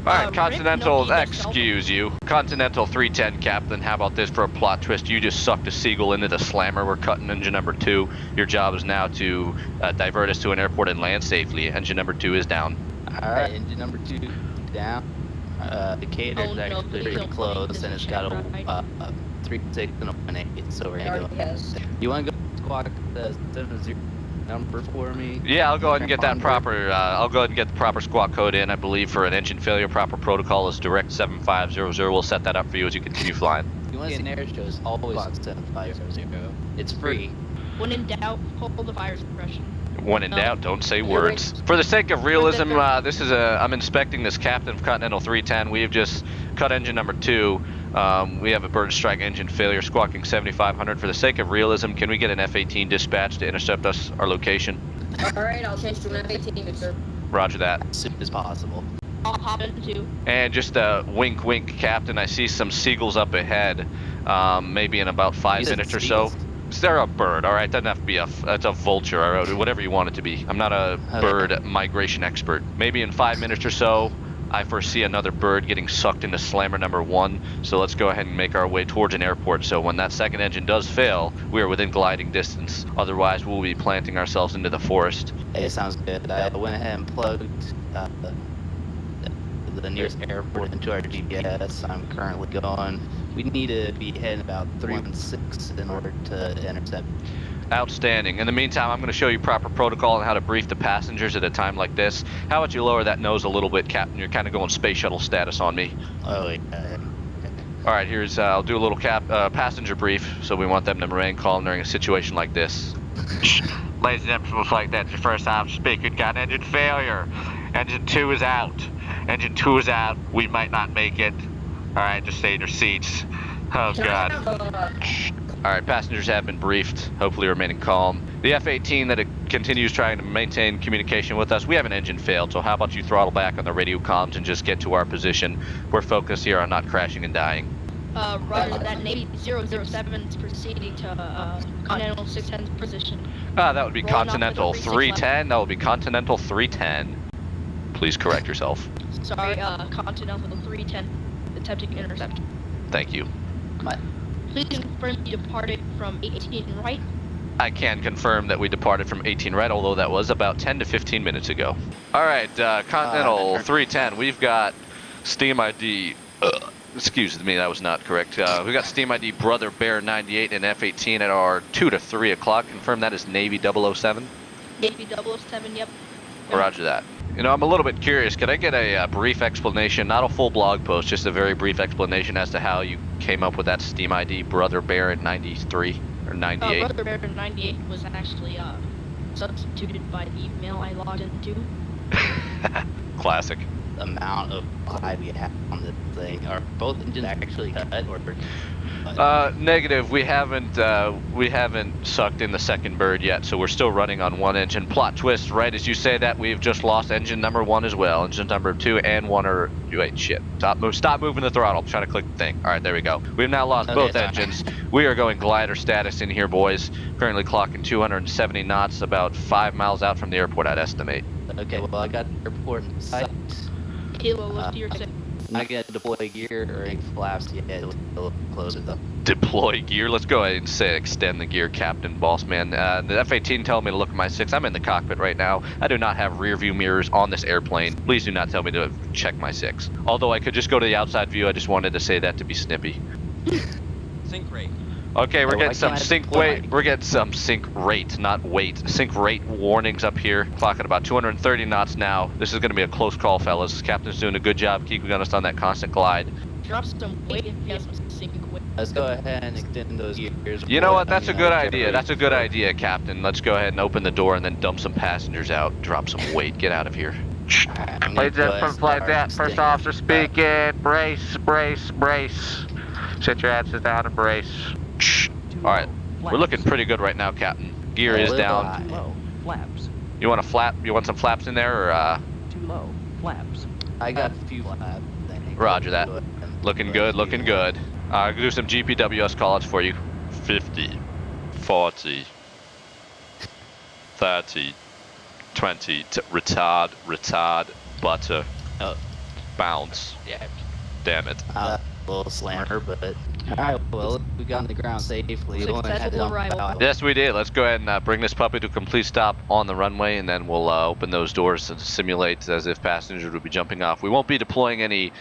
Alright, Continental, excuse you. Continental 310, Captain, how about this for a plot twist? You just sucked a seagull into the slammer. We're cutting engine number 2. Your job is now to divert us to an airport and land safely. Engine number 2 is down. Alright, engine number 2 down. The cater's actually pretty close, and it's got a 3-6 and a 1-8, so we're gonna go. You wanna go squawk the 7-0 number for me? Yeah, I'll go ahead and get that proper, I'll go ahead and get the proper squawk code in. I believe for an engine failure, proper protocol is direct 7500. We'll set that up for you as you continue flying. You wanna see an air show, always on 7500. It's free. When in doubt, hold the fire suppression. When in doubt, don't say words. For the sake of realism, I'm inspecting this captain of Continental 310. We have just cut engine number 2. We have a bird strike engine failure, squawking 7500. For the sake of realism, can we get an F-18 dispatch to intercept us, our location? Alright, I'll change to an F-18, sir. Roger that. As soon as possible. I'll hop in too. And just a wink, wink, Captain. I see some seagulls up ahead, maybe in about 5 minutes or so. They're a bird, all right? Doesn't have to be it's a vulture, or whatever you want it to be. I'm not a bird migration expert. Maybe in 5 minutes or so, I foresee another bird getting sucked into slammer number 1. So let's go ahead and make our way towards an airport. So when that second engine does fail, we are within gliding distance. Otherwise, we'll be planting ourselves into the forest. Hey, sounds good. I went ahead and plugged the nearest airport into our GPS. I'm currently going. We need to be heading about 316 in order to intercept. Outstanding. In the meantime, I'm going to show you proper protocol on how to brief the passengers at a time like this. How about you lower that nose a little bit, Captain? You're kind of going space shuttle status on me. Oh, yeah. All right, here's, I'll do a little passenger brief, so we want them to remain calm during a situation like this. Ladies and gentlemen, like that's your first time speaking. Got engine failure. Engine 2 is out. Engine 2 is out. We might not make it. All right, just stay in your seats. Oh, God. All right, passengers have been briefed, hopefully remaining calm. The F-18 that continues trying to maintain communication with us, we have an engine failed, so how about you throttle back on the radio comms and just get to our position. We're focused here on not crashing and dying. Roger that. Navy 007 is proceeding to Continental 610's position. That would be Continental 310. That would be Continental 310. Please correct yourself. Sorry, Continental 310 attempting intercept. Thank you. Please confirm you departed from 18 right. I can confirm that we departed from 18 right, although that was about 10 to 15 minutes ago. All right, Continental 310, we've got Steam ID, excuse me, that was not correct. We got Steam ID Brother Bear 98 and F-18 at our 2 to 3 o'clock. Confirm that is Navy 007? Navy 007, yep. Roger that. You know, I'm a little bit curious. Could I get a brief explanation, not a full blog post, just a very brief explanation as to how you came up with that Steam ID Brother Bear at 93 or 98? Brother Bear 98 was actually substituted by the email I logged into. Classic. The amount of glide we have on this thing. Are both engines actually cut, or? Negative. We haven't sucked in the second bird yet, so we're still running on one engine. Plot twist, right as you say that, we've just lost engine number 1 as well. Engine number 2 and 1 are... Wait, shit. Stop moving the throttle. I'm trying to click the thing. All right, there we go. We've now lost both engines. We are going glider status in here, boys. Currently clocking 270 knots, about 5 miles out from the airport, I'd estimate. Okay, well, I got the airport in sight. Kilo, lift to your 6. I get to deploy gear or any flaps yet. It was a little closer though. Deploy gear? Let's go ahead and say extend the gear, Captain Boss Man. The F-18 telling me to look at my 6. I'm in the cockpit right now. I do not have rear view mirrors on this airplane. Please do not tell me to check my 6. Although I could just go to the outside view. I just wanted to say that to be snippy. Sync rate. Okay, we're getting some sync weight. We're getting some sync rate, not weight. Sync rate warnings up here. Clocking about 230 knots now. This is going to be a close call, fellas. Captain's doing a good job keeping us on that constant glide. Drop some weight if you have some sync weight. Let's go ahead and extend those gears. You know what? That's a good idea. That's a good idea, Captain. Let's go ahead and open the door and then dump some passengers out. Drop some weight. Get out of here. Ladies and gentlemen, flight deck. First officer speaking. Brace, brace, brace. Sit your asses down and brace. Alright, we're looking pretty good right now, Captain. Gear is down. Too low. Flaps. You want a flap? You want some flaps in there, or Too low. Flaps. I got a few flaps. Roger that. Looking good, looking good. I'll do some GPWS callouts for you. 50, 40, 30, 20, retard, butter. Bounce. Yeah. Damn it. A little slammer, but alright, well, we got on the ground safely. We only had to Successful dump arrival. out. Yes, we did. Let's go ahead and bring this puppy to a complete stop on the runway, and then we'll open those doors to simulate as if passengers would be jumping off. We won't be deploying any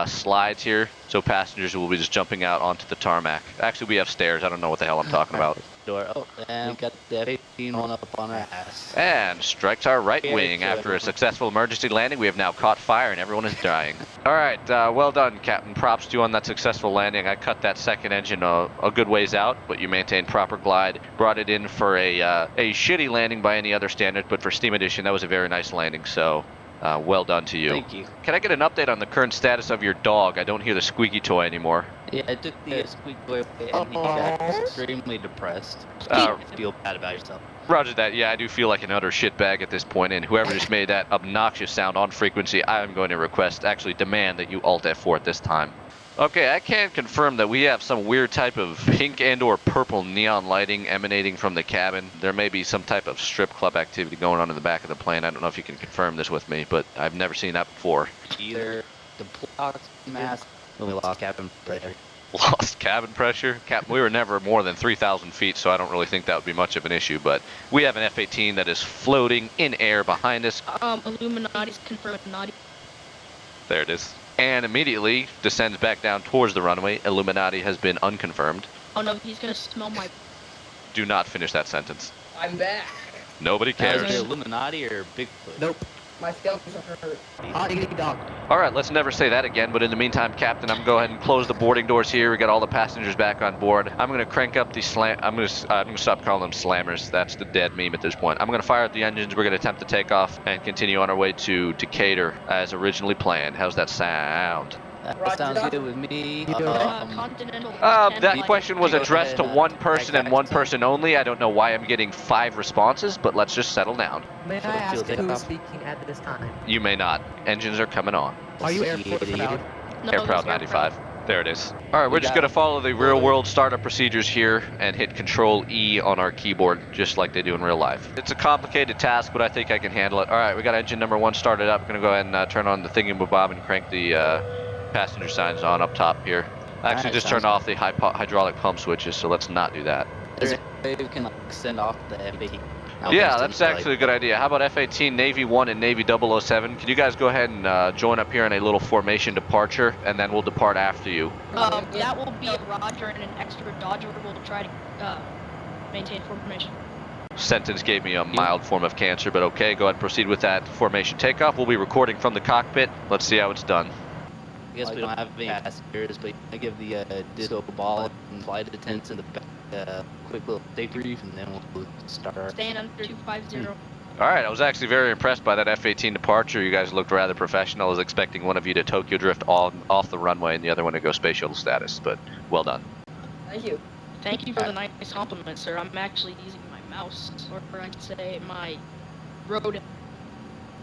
slides here, so passengers will be just jumping out onto the tarmac. Actually, we have stairs. I don't know what the hell I'm talking about. Door. Oh, and we got the F-18 one up on our ass. And strikes our right Yeah, wing. sure. After a successful emergency landing, we have now caught fire and everyone is dying. All right, well done, Captain. Props to you on that successful landing. I cut that second engine a good ways out, but you maintained proper glide. Brought it in for a shitty landing by any other standard, but for Steam Edition, that was a very nice landing. So, well done to you. Thank you. Can I get an update on the current status of your dog? I don't hear the squeaky toy anymore. Yeah, I took the squeak boy away and he got extremely depressed. Uh, Feel bad about yourself. Roger that. Yeah, I do feel like an utter shitbag at this point, and whoever just made that obnoxious sound on frequency, I am going to request, actually demand, that you Alt F4 at this time. Okay, I can confirm that we have some weird type of pink and or purple neon lighting emanating from the cabin. There may be some type of strip club activity going on in the back of the plane. I don't know if you can confirm this with me, but I've never seen that before. Either the plot mask when we lost cabin pressure. Lost cabin pressure? We were never more than 3,000 feet, so I don't really think that would be much of an issue, but we have an F-18 that is floating in air behind us. Illuminati's confirmed naughty. There it is. And immediately descends back down towards the runway. Illuminati has been unconfirmed. Oh no, he's gonna smell my. Do not finish that sentence. I'm back. Nobody Now, is it cares. Illuminati or Bigfoot? Nope. My feelings are hurt. Hot eating dog. All right, let's never say that again, but in the meantime, Captain, I'm going to go ahead and close the boarding doors here. We got all the passengers back on board. I'm going to crank up the I'm going to stop calling them slammers. That's the dead meme at this point. I'm going to fire up the engines. We're going to attempt to take off and continue on our way to Decatur as originally planned. How's that sound? That sounds good with me. Continental. That question was addressed to one person and one person only. I don't know why I'm getting 5 responses, but let's just settle down. May I Sure, ask feel who that. is speaking at this time? You may not. Engines are coming on. Are you airport proud? Air Proud 95. There it is. All right, we're just got going to follow the real-world startup procedures here and hit Control E on our keyboard, just like they do in real life. It's a complicated task, but I think I can handle it. All right, we got engine number 1 started up. We're going to go ahead and turn on the thingy-bob and crank the passenger signs on up top here. I actually just turned off the hydraulic pump switches, so let's not do that. Is there a way we can like, send off the F-18? Yeah, that's actually a good idea. How about F-18, Navy 1, and Navy 007? Can you guys go ahead and join up here in a little formation departure, and then we'll depart after you. That will be a Roger and an extra Dodger. We'll try to maintain formation. Sentence gave me a mild form of cancer, but okay, go ahead and proceed with that formation takeoff. We'll be recording from the cockpit. Let's see how it's done. I guess we don't have any passengers, but I give the disco ball and flight attendants in the back quick little debrief, and then we'll start. Stand under 250. All right, I was actually very impressed by that F-18 departure. You guys looked rather professional. I was expecting one of you to Tokyo drift off the runway and the other one to go space shuttle status, but well done. Thank you. Thank you for the nice compliment, sir. I'm actually using my mouse, or I'd say my road.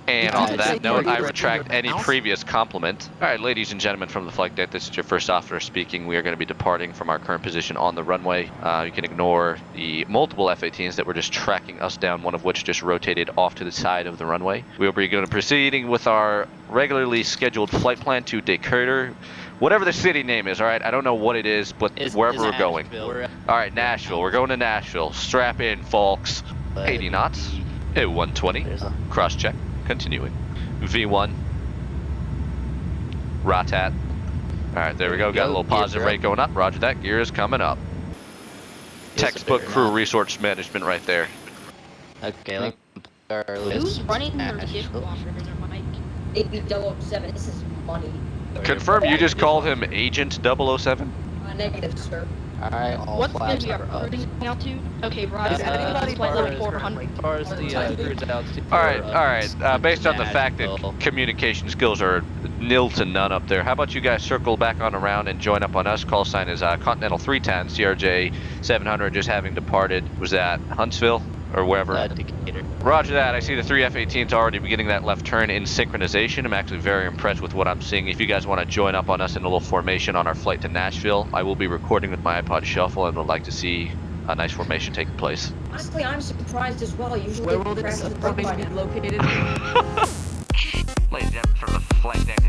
And Did on you that say note, you I were retract your any mouse? previous compliment. All right, ladies and gentlemen from the flight deck, this is your first officer speaking. We are going to be departing from our current position on the runway. You can ignore the multiple F-18s that were just tracking us down, one of which just rotated off to the side of the runway. We will be going to proceeding with our regularly scheduled flight plan to Decatur. Whatever the city name is, all right? I don't know what it is, but wherever we're going. We're All right, Nashville. We're going to Nashville. Strap in, folks. 80 knots. 120. There's a Cross check. Continuing. V1. Ratat. Alright, there we go. Got a little positive rate going up. Roger that. Gear is coming up. Textbook crew resource management right there. Okay, let's our Who's list. running their Ash. dishwasher in their mic? AB007, this is money. Confirm you just called him Agent 007? Negative, sir. Alright, all What's gonna flaps be our are up. cruising altitude? Okay, Roger. Is anybody Flight level first? 400. As far as the cruise altitude. Alright. Based on the fact that communication skills are nil to none up there, how about you guys circle back on around and join up on us? Call sign is Continental 310, CRJ 700 just having departed. Was that Huntsville or wherever? Decatur. Roger that. I see the 3 F-18s already beginning that left turn in synchronization. I'm actually very impressed with what I'm seeing. If you guys want to join up on us in a little formation on our flight to Nashville, I will be recording with my iPod Shuffle and would like to see a nice formation taking place. Honestly, I'm surprised as well. Usually, Where will this crashes formation by be now. located? Ladies and gentlemen from the flight deck,